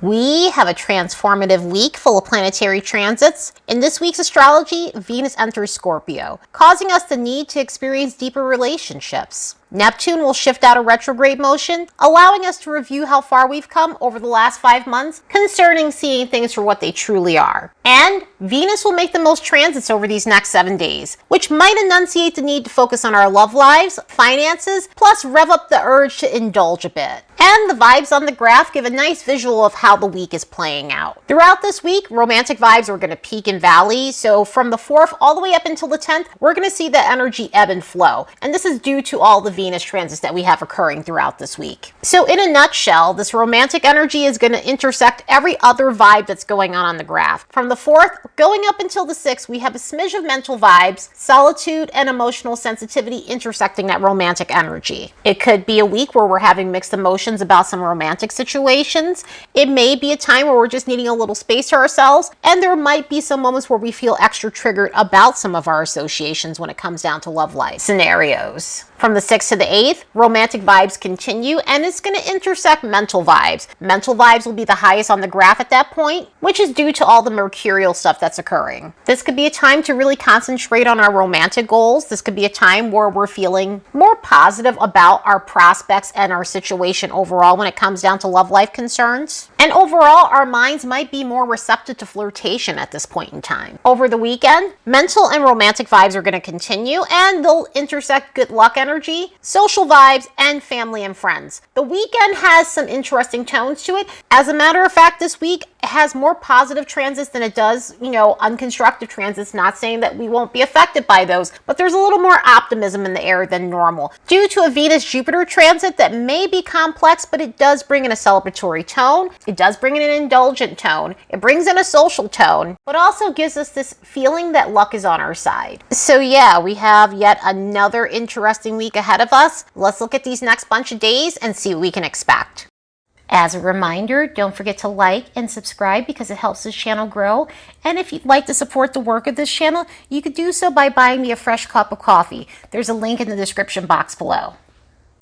We have a transformative week full of planetary transits. In this week's astrology, Venus enters Scorpio, causing us the need to experience deeper relationships. Neptune will shift out of retrograde motion, allowing us to review how far we've come over the last 5 months concerning seeing things for what they truly are. And Venus will make the most transits over these next 7 days, which might enunciate the need to focus on our love lives, finances, plus rev up the urge to indulge a bit. And the vibes on the graph give a nice visual of how the week is playing out. Throughout this week, romantic vibes are going to peak and valley, so from the 4th all the way up until the 10th, we're going to see the energy ebb and flow. And this is due to all the Venus transits that we have occurring throughout this week. So in a nutshell, this romantic energy is going to intersect every other vibe that's going on the graph. From the 4th going up until the 6th, we have a smidge of mental vibes, solitude, and emotional sensitivity intersecting that romantic energy. It could be a week where we're having mixed emotions about some romantic situations. It may be a time where we're just needing a little space to ourselves, and there might be some moments where we feel extra triggered about some of our associations when it comes down to love life scenarios. From the 6th to the 8th, romantic vibes continue, and it's going to intersect mental vibes. Mental vibes will be the highest on the graph at that point, which is due to all the mercurial stuff that's occurring. This could be a time to really concentrate on our romantic goals. This could be a time where we're feeling more positive about our prospects and our situation overall when it comes down to love life concerns. And overall, our minds might be more receptive to flirtation at this point in time. Over the weekend, mental and romantic vibes are going to continue, and they'll intersect good luck energy, social vibes, and family and friends. The weekend has some interesting tones to it. As a matter of fact, this week has more positive transits than it does, unconstructive transits. Not saying that we won't be affected by those, but there's a little more optimism in the air than normal due to a Venus-Jupiter transit that may be complex, but it does bring in a celebratory tone. It does bring in an indulgent tone. It brings in a social tone, but also gives us this feeling that luck is on our side. So yeah, we have yet another interesting week ahead of us. Let's look at these next bunch of days and see what we can expect. As a reminder, don't forget to like and subscribe because it helps this channel grow. And if you'd like to support the work of this channel, you could do so by buying me a fresh cup of coffee. There's a link in the description box below.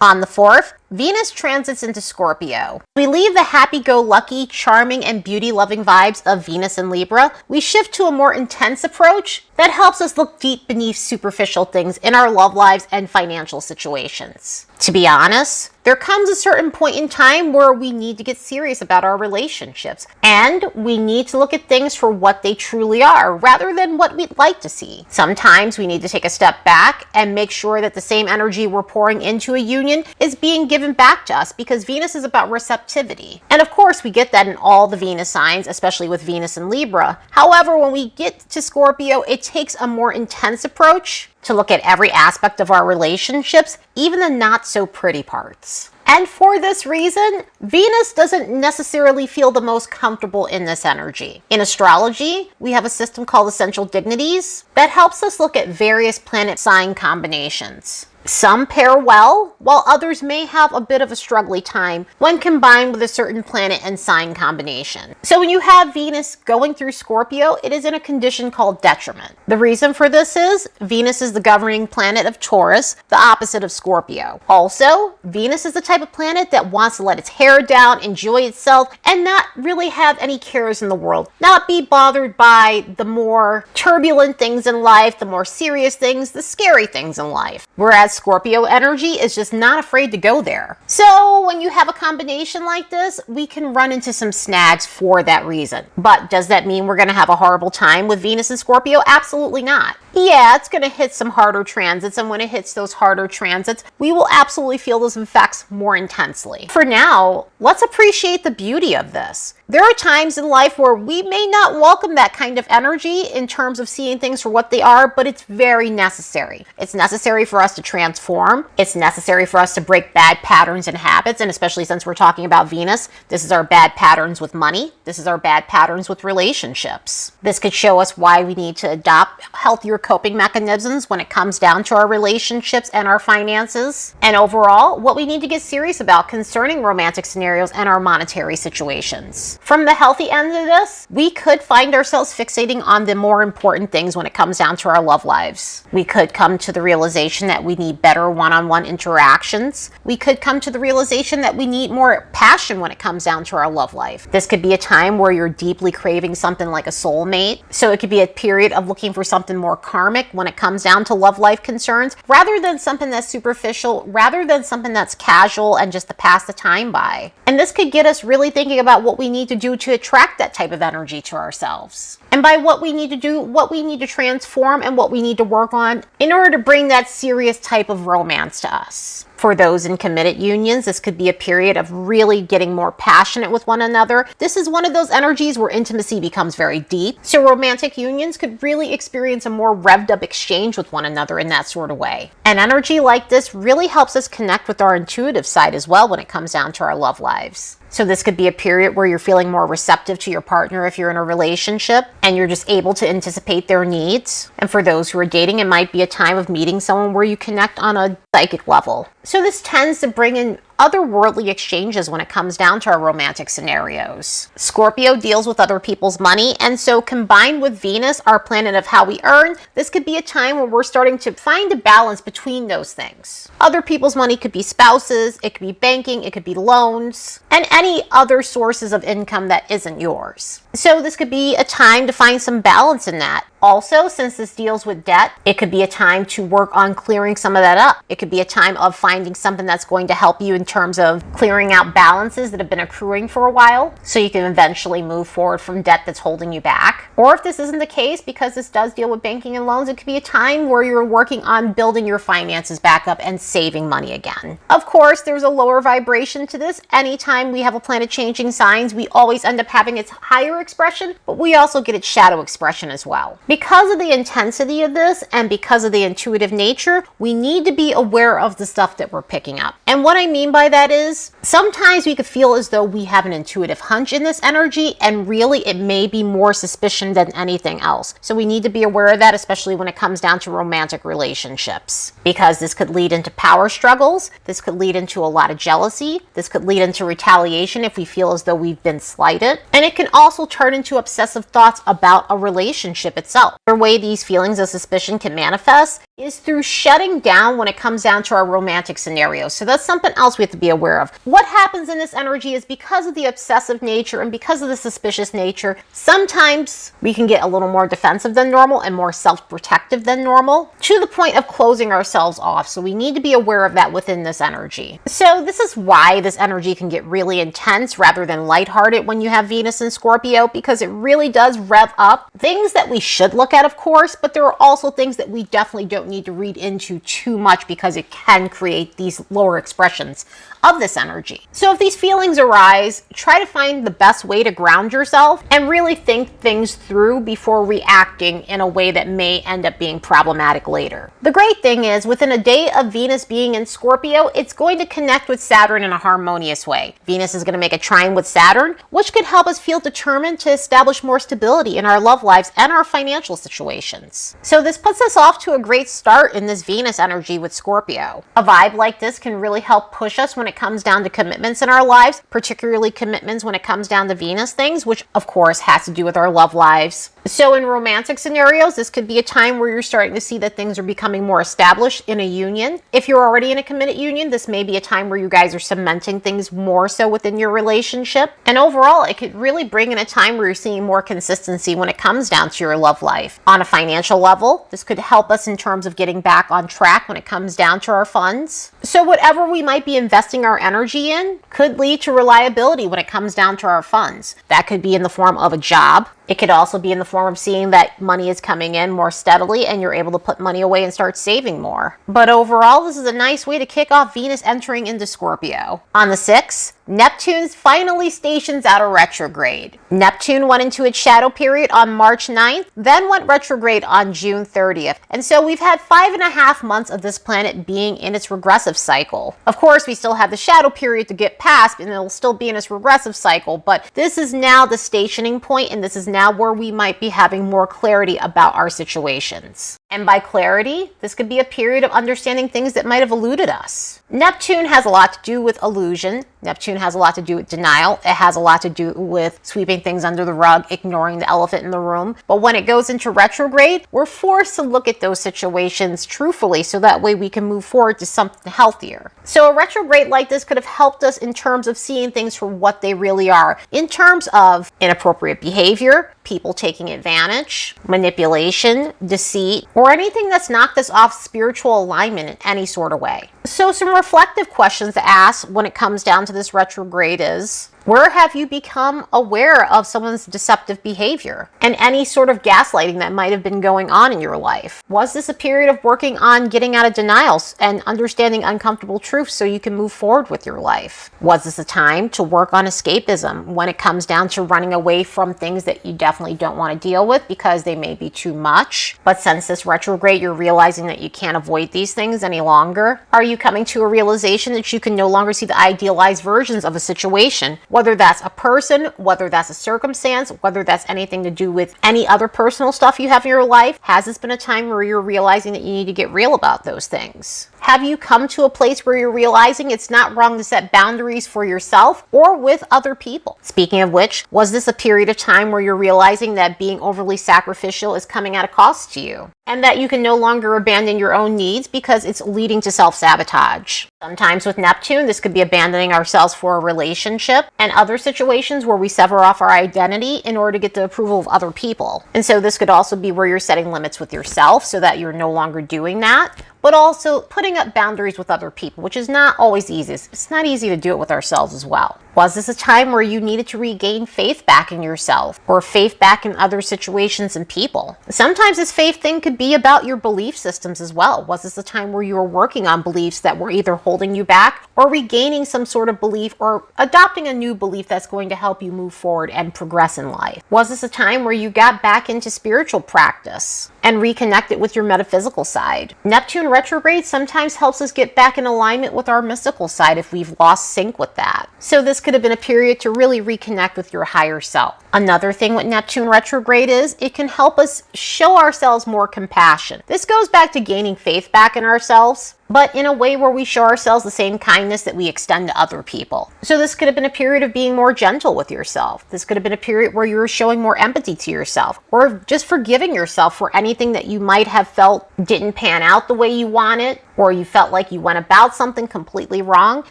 On the 4th, Venus transits into Scorpio. We leave the happy-go-lucky, charming, and beauty-loving vibes of Venus and Libra. We shift to a more intense approach that helps us look deep beneath superficial things in our love lives and financial situations. To be honest, there comes a certain point in time where we need to get serious about our relationships, and we need to look at things for what they truly are rather than what we'd like to see. Sometimes we need to take a step back and make sure that the same energy we're pouring into a union is being given back to us, because Venus is about receptivity. And of course, we get that in all the Venus signs, especially with Venus and Libra. However, when we get to Scorpio, it takes a more intense approach to look at every aspect of our relationships, even the not so pretty parts. And for this reason, Venus doesn't necessarily feel the most comfortable in this energy. In astrology, we have a system called essential dignities that helps us look at various planet sign combinations. Some pair well, while others may have a bit of a struggly time when combined with a certain planet and sign combination. So when you have Venus going through Scorpio, it is in a condition called detriment. The reason for this is Venus is the governing planet of Taurus, the opposite of Scorpio. Also, Venus is the type of planet that wants to let its hair down, enjoy itself, and not really have any cares in the world. Not be bothered by the more turbulent things in life, the more serious things, the scary things in life. Whereas Scorpio energy is just not afraid to go there. So when you have a combination like this, we can run into some snags for that reason. But does that mean we're going to have a horrible time with Venus and Scorpio? Absolutely not. Yeah, it's going to hit some harder transits, and when it hits those harder transits, we will absolutely feel those effects more intensely. For now, let's appreciate the beauty of this. There are times in life where we may not welcome that kind of energy in terms of seeing things for what they are, but it's very necessary. It's necessary for us to transform. It's necessary for us to break bad patterns and habits, and especially since we're talking about Venus, this is our bad patterns with money. This is our bad patterns with relationships. This could show us why we need to adopt healthier coping mechanisms when it comes down to our relationships and our finances. And overall, what we need to get serious about concerning romantic scenarios and our monetary situations. From the healthy end of this, we could find ourselves fixating on the more important things when it comes down to our love lives. We could come to the realization that we need better one-on-one interactions. We could come to the realization that we need more passion when it comes down to our love life. This could be a time where you're deeply craving something like a soulmate. So it could be a period of looking for something more karmic when it comes down to love life concerns, rather than something that's superficial, rather than something that's casual and just to pass the time by. And this could get us really thinking about what we need to do to attract that type of energy to ourselves. And by what we need to do, what we need to transform, and what we need to work on in order to bring that serious type of romance to us. For those in committed unions, this could be a period of really getting more passionate with one another. This is one of those energies where intimacy becomes very deep. So romantic unions could really experience a more revved up exchange with one another in that sort of way. An energy like this really helps us connect with our intuitive side as well when it comes down to our love lives. So this could be a period where you're feeling more receptive to your partner if you're in a relationship and you're just able to anticipate their needs. And for those who are dating, it might be a time of meeting someone where you connect on a psychic level. So this tends to bring in otherworldly exchanges when it comes down to our romantic scenarios. Scorpio deals with other people's money, and so combined with Venus, our planet of how we earn, this could be a time where we're starting to find a balance between those things. Other people's money could be spouses, it could be banking, it could be loans, and any other sources of income that isn't yours. So this could be a time to find some balance in that. Also, since this deals with debt, it could be a time to work on clearing some of that up. It could be a time of finding something that's going to help you in terms of clearing out balances that have been accruing for a while, so you can eventually move forward from debt that's holding you back. Or if this isn't the case, because this does deal with banking and loans, it could be a time where you're working on building your finances back up and saving money again. Of course, there's a lower vibration to this. Anytime we have a planet changing signs, we always end up having its higher expression, but we also get its shadow expression as well. Because of the intensity of this and because of the intuitive nature, we need to be aware of the stuff that we're picking up. And what I mean by that is, sometimes we could feel as though we have an intuitive hunch in this energy, and really it may be more suspicion than anything else. So we need to be aware of that, especially when it comes down to romantic relationships. Because this could lead into power struggles, this could lead into a lot of jealousy, this could lead into retaliation if we feel as though we've been slighted, and it can also turn into obsessive thoughts about a relationship itself. The way these feelings of suspicion can manifest is through shutting down when it comes down to our romantic scenarios. So that's something else we have to be aware of. What happens in this energy is, because of the obsessive nature and because of the suspicious nature, sometimes we can get a little more defensive than normal and more self-protective than normal, to the point of closing ourselves off. So we need to be aware of that within this energy. So this is why this energy can get really intense rather than lighthearted when you have Venus in Scorpio, because it really does rev up things that we should look at, of course, but there are also things that we definitely don't need to read into too much, because it can create these lower expressions of this energy. So if these feelings arise, try to find the best way to ground yourself and really think things through before reacting in a way that may end up being problematic later. The great thing is, within a day of Venus being in Scorpio, it's going to connect with Saturn in a harmonious way. Venus is going to make a trine with Saturn, which could help us feel determined to establish more stability in our love lives and our financial situations. So this puts us off to a great start in this Venus energy with Scorpio. A vibe like this can really help push us when it comes down to commitments in our lives, particularly commitments when it comes down to Venus things, which of course has to do with our love lives. So in romantic scenarios, this could be a time where you're starting to see that things are becoming more established in a union. If you're already in a committed union, this may be a time where you guys are cementing things more so within your relationship. And overall, it could really bring in a time where you're seeing more consistency when it comes down to your love life. On a financial level, this could help us in terms of getting back on track when it comes down to our funds. So whatever we might be investing our energy in could lead to reliability when it comes down to our funds. That could be in the form of a job. It could also be in the form of seeing that money is coming in more steadily and you're able to put money away and start saving more. But overall, this is a nice way to kick off Venus entering into Scorpio. On the 6th, Neptune finally stations out of retrograde. Neptune went into its shadow period on March 9th, then went retrograde on June 30th. And so we've had 5.5 months of this planet being in its regressive cycle. Of course, we still have the shadow period to get past, and it'll still be in its regressive cycle, but this is now the stationing point, and this is now now where we might be having more clarity about our situations. And by clarity, this could be a period of understanding things that might have eluded us. Neptune has a lot to do with illusion. Neptune has a lot to do with denial. It has a lot to do with sweeping things under the rug, ignoring the elephant in the room. But when it goes into retrograde, we're forced to look at those situations truthfully so that way we can move forward to something healthier. So a retrograde like this could have helped us in terms of seeing things for what they really are, in terms of inappropriate behavior, people taking advantage, manipulation, deceit, or anything that's knocked us off spiritual alignment in any sort of way. So some reflective questions to ask when it comes down to this retrograde is, where have you become aware of someone's deceptive behavior and any sort of gaslighting that might have been going on in your life? Was this a period of working on getting out of denials and understanding uncomfortable truths so you can move forward with your life? Was this a time to work on escapism when it comes down to running away from things that you definitely don't want to deal with because they may be too much? But since this retrograde, you're realizing that you can't avoid these things any longer. Are you coming to a realization that you can no longer see the idealized versions of a situation? Whether that's a person, whether that's a circumstance, whether that's anything to do with any other personal stuff you have in your life, has this been a time where you're realizing that you need to get real about those things? Have you come to a place where you're realizing it's not wrong to set boundaries for yourself or with other people? Speaking of which, was this a period of time where you're realizing that being overly sacrificial is coming at a cost to you? And that you can no longer abandon your own needs because it's leading to self-sabotage. Sometimes with Neptune, this could be abandoning ourselves for a relationship and other situations where we sever off our identity in order to get the approval of other people. And so this could also be where you're setting limits with yourself so that you're no longer doing that, but also putting up boundaries with other people, which is not always easy. It's not easy to do it with ourselves as well. Was this a time where you needed to regain faith back in yourself or faith back in other situations and people? Sometimes this faith thing could be about your belief systems as well. Was this a time where you were working on beliefs that were either holding you back or regaining some sort of belief or adopting a new belief that's going to help you move forward and progress in life? Was this a time where you got back into spiritual practice and reconnected with your metaphysical side? Neptune retrograde sometimes helps us get back in alignment with our mystical side if we've lost sync with that. So this could have been a period to really reconnect with your higher self. Another thing with Neptune retrograde is it can help us show ourselves more compassion. This goes back to gaining faith back in ourselves, but in a way where we show ourselves the same kindness that we extend to other people. So this could have been a period of being more gentle with yourself. This could have been a period where you were showing more empathy to yourself or just forgiving yourself for anything that you might have felt didn't pan out the way you wanted, or you felt like you went about something completely wrong.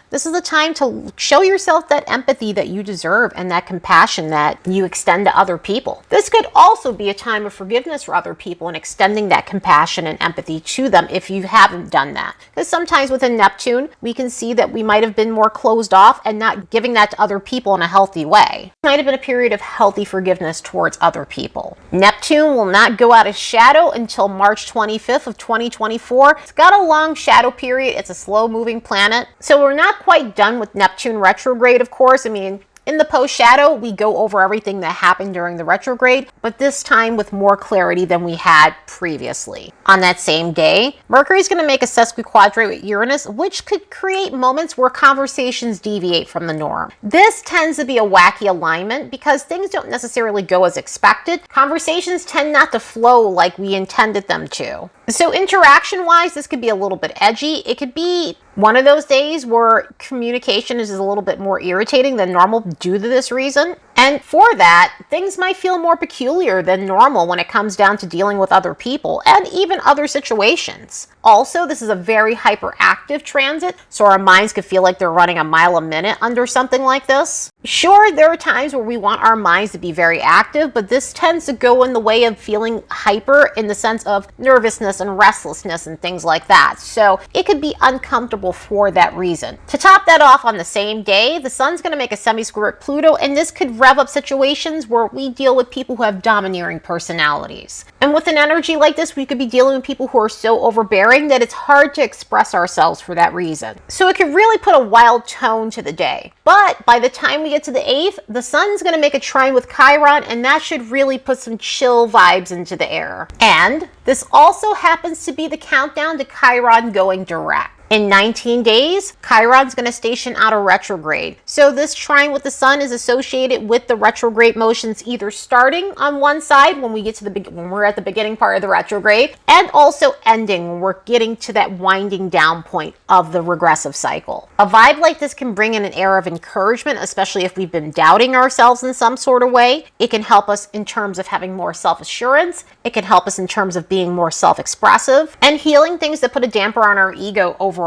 This is the time to show yourself that empathy that you deserve and that compassion that you extend to other people. This could also be a time of forgiveness for other people and extending that compassion and empathy to them if you haven't done that. Because sometimes within Neptune, we can see that we might have been more closed off and not giving that to other people in a healthy way. It might have been a period of healthy forgiveness towards other people. Neptune will not go out of shadow until March 25th of 2024. It's got a long shadow period. It's a slow moving planet. So we're not quite done with Neptune retrograde, of course. I mean, in the post-shadow, we go over everything that happened during the retrograde, but this time with more clarity than we had previously. On that same day, Mercury is going to make a Sesquiquadrate with Uranus, which could create moments where conversations deviate from the norm. This tends to be a wacky alignment because things don't necessarily go as expected. Conversations tend not to flow like we intended them to. So interaction-wise, this could be a little bit edgy. It could be one of those days where communication is a little bit more irritating than normal due to this reason. And for that, things might feel more peculiar than normal when it comes down to dealing with other people and even other situations. Also, this is a very hyperactive transit, so our minds could feel like they're running a mile a minute under something like this. Sure, there are times where we want our minds to be very active, but this tends to go in the way of feeling hyper in the sense of nervousness and restlessness and things like that. So it could be uncomfortable for that reason. To top that off, on the same day, the sun's going to make a Semisquare with Pluto, and this could rev up situations where we deal with people who have domineering personalities. And with an energy like this, we could be dealing with people who are so overbearing that it's hard to express ourselves for that reason. So it could really put a wild tone to the day. But by the time we get to the 8th, the sun's going to make a trine with Chiron, and that should really put some chill vibes into the air. And this also happens to be the countdown to Chiron going direct. In 19 days, Chiron's going to station out of retrograde. So this trine with the sun is associated with the retrograde motions either starting on one side when we get to when we're at the beginning part of the retrograde, and also ending when we're getting to that winding down point of the regressive cycle. A vibe like this can bring in an air of encouragement, especially if we've been doubting ourselves in some sort of way. It can help us in terms of having more self-assurance. It can help us in terms of being more self-expressive and healing things that put a damper on our ego overall.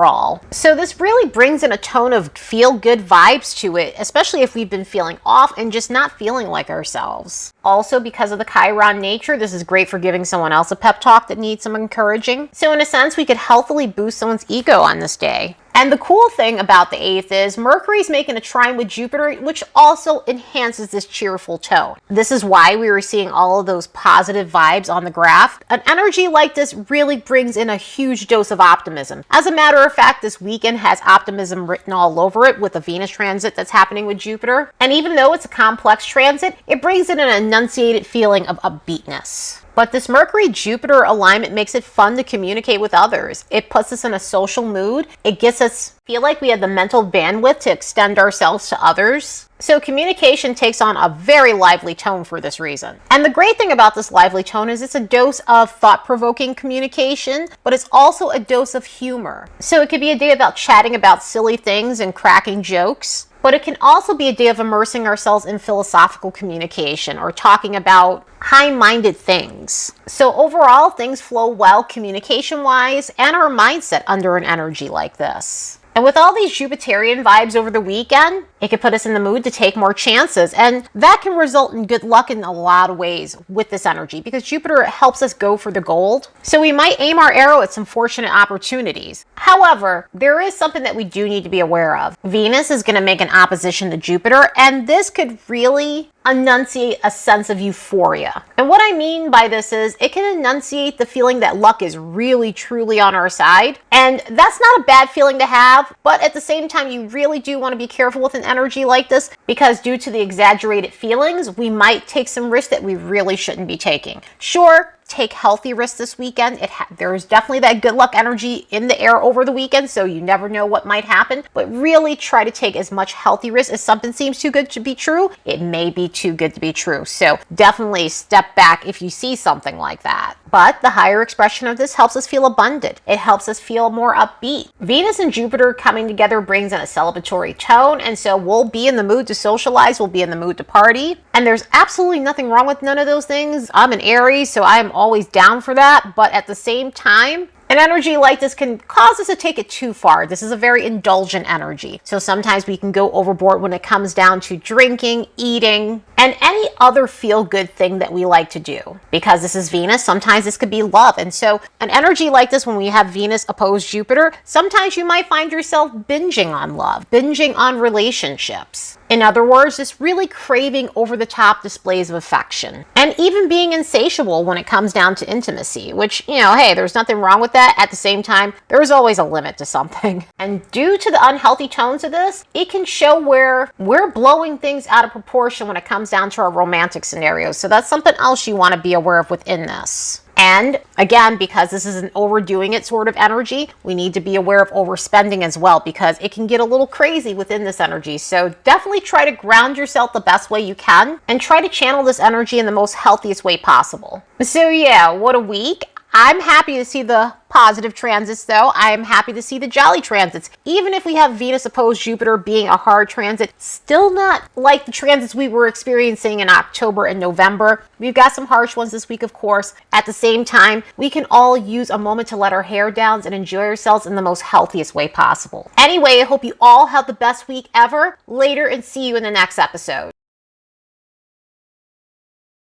So this really brings in a tone of feel-good vibes to it, especially if we've been feeling off and just not feeling like ourselves. Also, because of the Chiron nature, this is great for giving someone else a pep talk that needs some encouraging. So in a sense, we could healthily boost someone's ego on this day. And the cool thing about the 8th is Mercury's making a trine with Jupiter, which also enhances this cheerful tone. This is why we were seeing all of those positive vibes on the graph. An energy like this really brings in a huge dose of optimism. As a matter of fact, this weekend has optimism written all over it with the Venus transit that's happening with Jupiter. And even though it's a complex transit, it brings in an enunciated feeling of upbeatness. But this Mercury-Jupiter alignment makes it fun to communicate with others. It puts us in a social mood. It gets us feel like we have the mental bandwidth to extend ourselves to others. So communication takes on a very lively tone for this reason. And the great thing about this lively tone is it's a dose of thought-provoking communication, but it's also a dose of humor. So it could be a day about chatting about silly things and cracking jokes. But it can also be a day of immersing ourselves in philosophical communication or talking about high-minded things. So overall, things flow well communication-wise and our mindset under an energy like this. And with all these Jupiterian vibes over the weekend, it could put us in the mood to take more chances. And that can result in good luck in a lot of ways with this energy because Jupiter helps us go for the gold. So we might aim our arrow at some fortunate opportunities. However, there is something that we do need to be aware of. Venus is going to make an opposition to Jupiter, and this could really enunciate a sense of euphoria. And what I mean by this is it can enunciate the feeling that luck is really truly on our side. And that's not a bad feeling to have, but at the same time, you really do want to be careful with an energy like this because due to the exaggerated feelings, we might take some risks that we really shouldn't be taking. Sure, take healthy risks this weekend. There's definitely that good luck energy in the air over the weekend, so you never know what might happen. But really try to take as much healthy risk as something seems too good to be true. It may be too good to be true. So definitely step back if you see something like that. But the higher expression of this helps us feel abundant. It helps us feel more upbeat. Venus and Jupiter coming together brings in a celebratory tone, and so we'll be in the mood to socialize, we'll be in the mood to party. And there's absolutely nothing wrong with none of those things. I'm an Aries, so I'm always down for that. But at the same time, an energy like this can cause us to take it too far. This is a very indulgent energy. So sometimes we can go overboard when it comes down to drinking, eating, and any other feel-good thing that we like to do. Because this is Venus, sometimes this could be love. And so an energy like this, when we have Venus opposed Jupiter, sometimes you might find yourself binging on love, binging on relationships. In other words, just really craving over-the-top displays of affection. And even being insatiable when it comes down to intimacy, which, hey, there's nothing wrong with that. At the same time, there's always a limit to something. And due to the unhealthy tones of this, it can show where we're blowing things out of proportion when it comes down to our romantic scenarios. So that's something else you want to be aware of within this. And again, because this is an overdoing it sort of energy, we need to be aware of overspending as well because it can get a little crazy within this energy. So definitely try to ground yourself the best way you can and try to channel this energy in the most healthiest way possible. So yeah, what a week. I'm happy to see the positive transits though. I am happy to see the jolly transits. Even if we have Venus opposed Jupiter being a hard transit, still not like the transits we were experiencing in October and November. We've got some harsh ones this week, of course. At the same time, we can all use a moment to let our hair down and enjoy ourselves in the most healthiest way possible. Anyway, I hope you all have the best week ever. Later, and see you in the next episode.